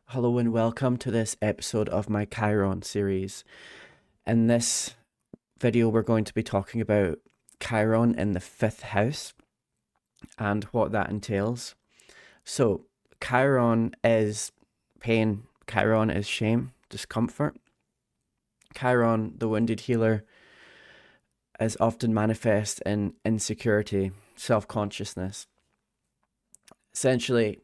Hello and welcome to this episode of my Chiron series. In this video, we're going to be talking about Chiron in the fifth house and what that entails. So, Chiron is pain, Chiron is shame, discomfort. Chiron, the wounded healer, is often manifest in insecurity, self consciousness. Essentially,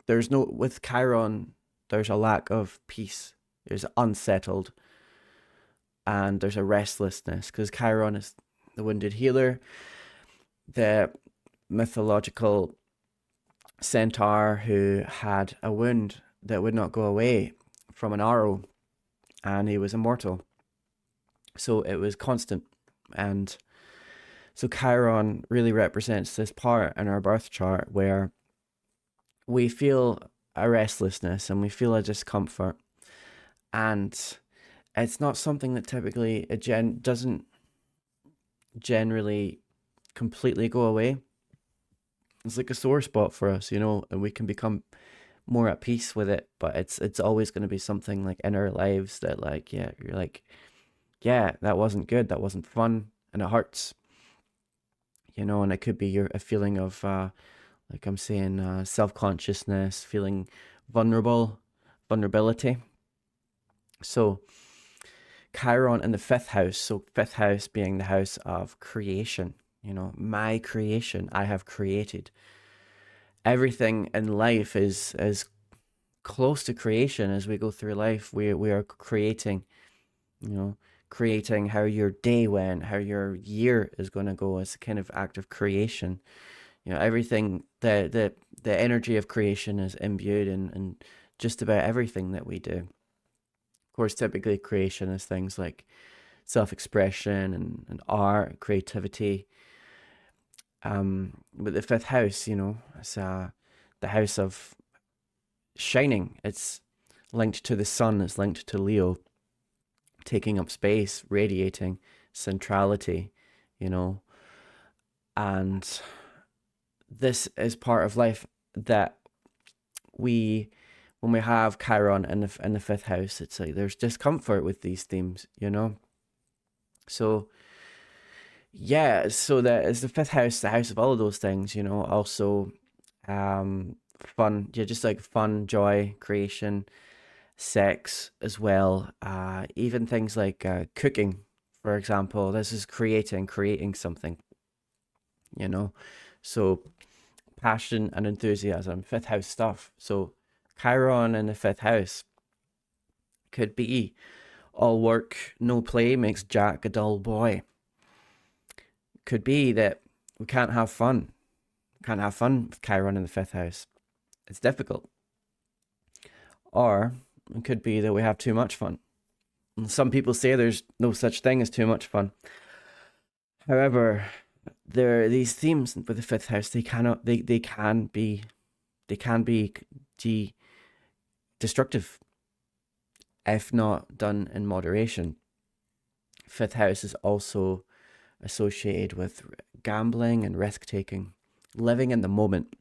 with Chiron, there's a lack of peace, there's unsettled and there's a restlessness because Chiron is the wounded healer, the mythological centaur who had a wound that would not go away from an arrow, and he was immortal. So it was constant. And so Chiron really represents this part in our birth chart where we feel a restlessness and we feel a discomfort. And it's not something that typically doesn't generally completely go away. It's like a sore spot for us, and we can become more at peace with it. But it's always going to be something like in our lives that you're like, yeah, that wasn't good, that wasn't fun, and it hurts. And it could be a feeling of like I'm saying, self-consciousness, feeling vulnerability. So Chiron in the fifth house. So fifth house being the house of creation. My creation. I have created. Everything in life is close to creation as we go through life. We are creating, creating how your day went, how your year is going to go. It's a kind of act of creation. Everything, the energy of creation is imbued in just about everything that we do. Of course, typically creation is things like self-expression and art, creativity. But the fifth house, it's the house of shining. It's linked to the sun. It's linked to Leo, taking up space, radiating, centrality, and this is part of life that when we have Chiron in the fifth house, it's like there's discomfort with these themes, So yeah, so that is the fifth house, the house of all of those things, Also, fun, yeah, just like fun, joy, creation, sex as well. Even things like cooking, for example. This is creating something, you know. So passion and enthusiasm, fifth house stuff. So Chiron in the fifth house could be all work, no play makes Jack a dull boy. Could be that we can't have fun. Can't have fun with Chiron in the fifth house. It's difficult. Or it could be that we have too much fun. And some people say there's no such thing as too much fun. However, there are these themes with the fifth house. They can be destructive if not done in moderation. Fifth house is also associated with gambling and risk taking, living in the moment.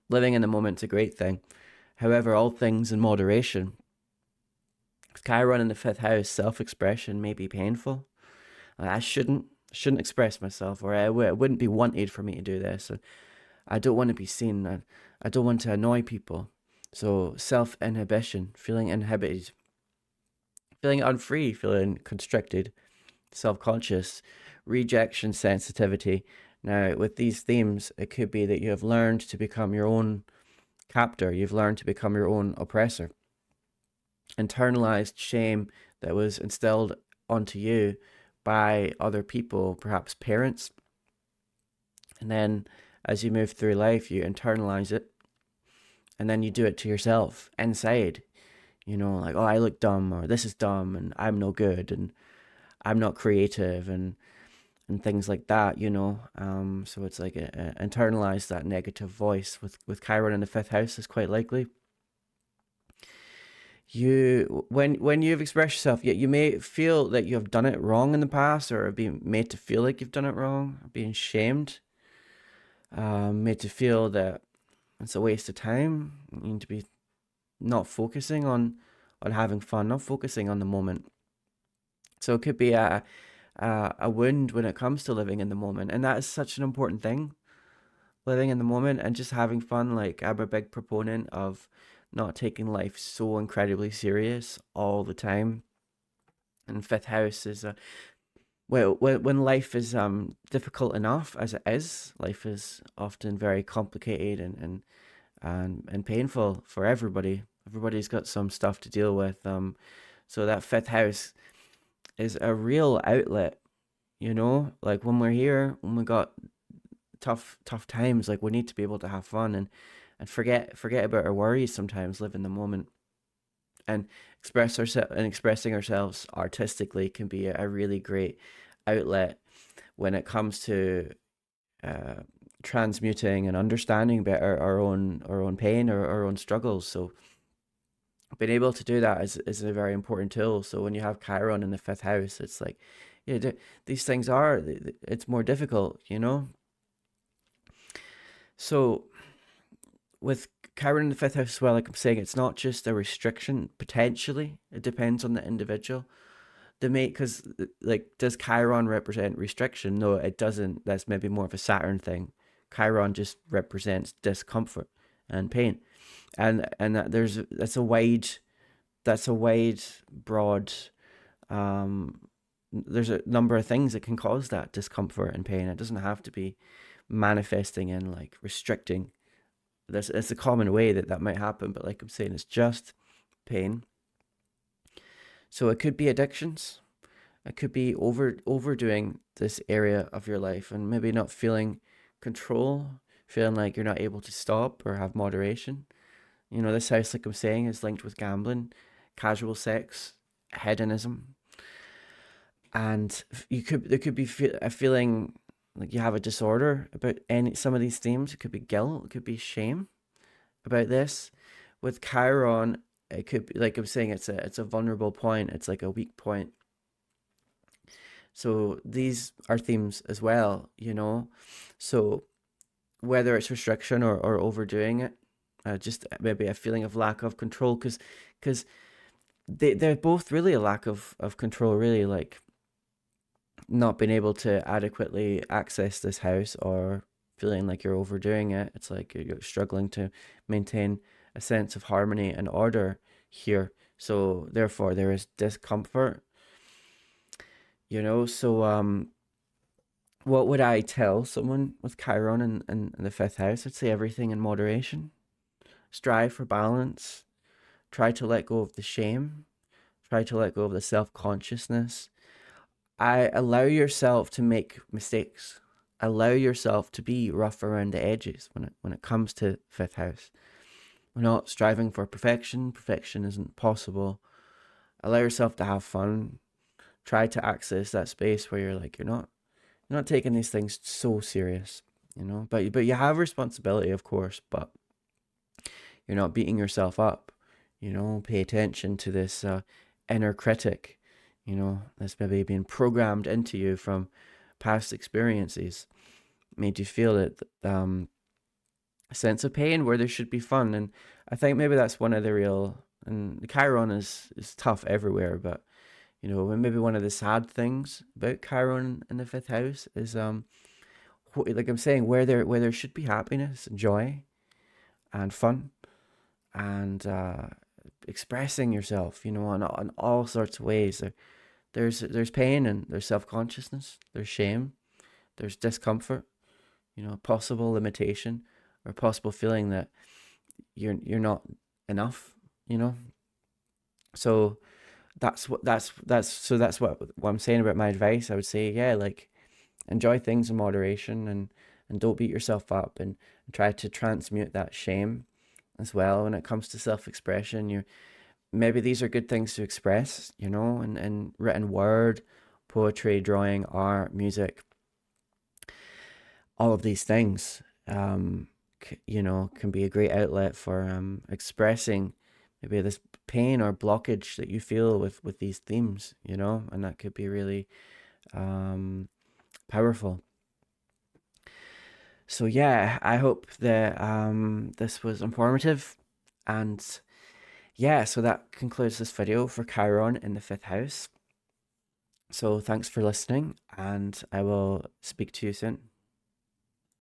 Living in the moment's a great thing. However, all things in moderation. With Chiron in the fifth house, self-expression may be painful. I shouldn't express myself, or it wouldn't be wanted for me to do this. I don't want to be seen. I don't want to annoy people. So self-inhibition, feeling inhibited, feeling unfree, feeling constricted, self-conscious, rejection sensitivity. Now, with these themes, it could be that you have learned to become your own captor. You've learned to become your own oppressor. Internalized shame that was instilled onto you by other people, perhaps parents. And then as you move through life, you internalize it. And then you do it to yourself inside. Like, oh, I look dumb, or this is dumb, and I'm no good, and I'm not creative, and things like that, So it's like internalize that negative voice with Chiron in the fifth house is quite likely. When you've expressed yourself, you may feel that you have done it wrong in the past, or being made to feel like you've done it wrong, being shamed, made to feel that it's a waste of time. You need to be not focusing on having fun, not focusing on the moment. So it could be a wound when it comes to living in the moment, and that is such an important thing, living in the moment and just having fun. Like, I'm a big proponent of not taking life so incredibly serious all the time. And fifth house is well, when life is difficult enough as it is, life is often very complicated and painful for everybody. Everybody's got some stuff to deal with. So that fifth house is a real outlet, like when we're here, when we got tough times, like we need to be able to have fun and forget about our worries sometimes, live in the moment, and expressing ourselves artistically can be a really great outlet when it comes to uh, transmuting and understanding better our own pain or our own struggles. So being able to do that is a very important tool. So when you have Chiron in the fifth house, it's like, yeah, these things are, it's more difficult, So with Chiron in the fifth house as well, like I'm saying, it's not just a restriction. Potentially, it depends on the individual. Because like, does Chiron represent restriction? No, it doesn't. That's maybe more of a Saturn thing. Chiron just represents discomfort and pain, and that's a wide, broad. Um, there's a number of things that can cause that discomfort and pain. It doesn't have to be manifesting in like restricting. It's a common way that might happen, but like I'm saying, it's just pain. So it could be addictions. It could be overdoing this area of your life and maybe not feeling control, feeling like you're not able to stop or have moderation. This house, like I'm saying, is linked with gambling, casual sex, hedonism, and there could be a feeling like you have a disorder about some of these themes. It could be guilt, it could be shame about this. With Chiron, it could be, like I'm saying, it's a vulnerable point. It's like a weak point. So these are themes as well, So whether it's restriction or overdoing it, just maybe a feeling of lack of control, because they're both really a lack of control, really, like not being able to adequately access this house or feeling like you're overdoing it. It's like you're struggling to maintain a sense of harmony and order here. So therefore there is discomfort, So what would I tell someone with Chiron in the fifth house? I'd say everything in moderation. Strive for balance. Try to let go of the shame. Try to let go of the self consciousness. I allow yourself to make mistakes. Allow yourself to be rough around the edges when it comes to fifth house. We're not striving for perfection. Perfection isn't possible. Allow yourself to have fun. Try to access that space where you're not taking these things so serious, But you have responsibility, of course. But you're not beating yourself up. Pay attention to this inner critic. That's maybe been programmed into you from past experiences, made you feel it. A sense of pain where there should be fun, and I think maybe that's one of the real. And the Chiron is tough everywhere, but maybe one of the sad things about Chiron in the fifth house is like I'm saying, where there should be happiness and joy and fun and expressing yourself, on all sorts of ways. There's pain and there's self consciousness, there's shame, there's discomfort, possible limitation or possible feeling that you're not enough, you know. So that's what I'm saying about my advice. I would say, yeah, like enjoy things in moderation and don't beat yourself up and try to transmute that shame as well when it comes to self-expression. You maybe these are good things to express, in written word, poetry, drawing, art, music, all of these things. Can be a great outlet for expressing maybe this pain or blockage that you feel with these themes, and that could be really um, powerful. So yeah, I hope that this was informative, and yeah, so that concludes this video for Chiron in the fifth house. So thanks for listening, and I will speak to you soon.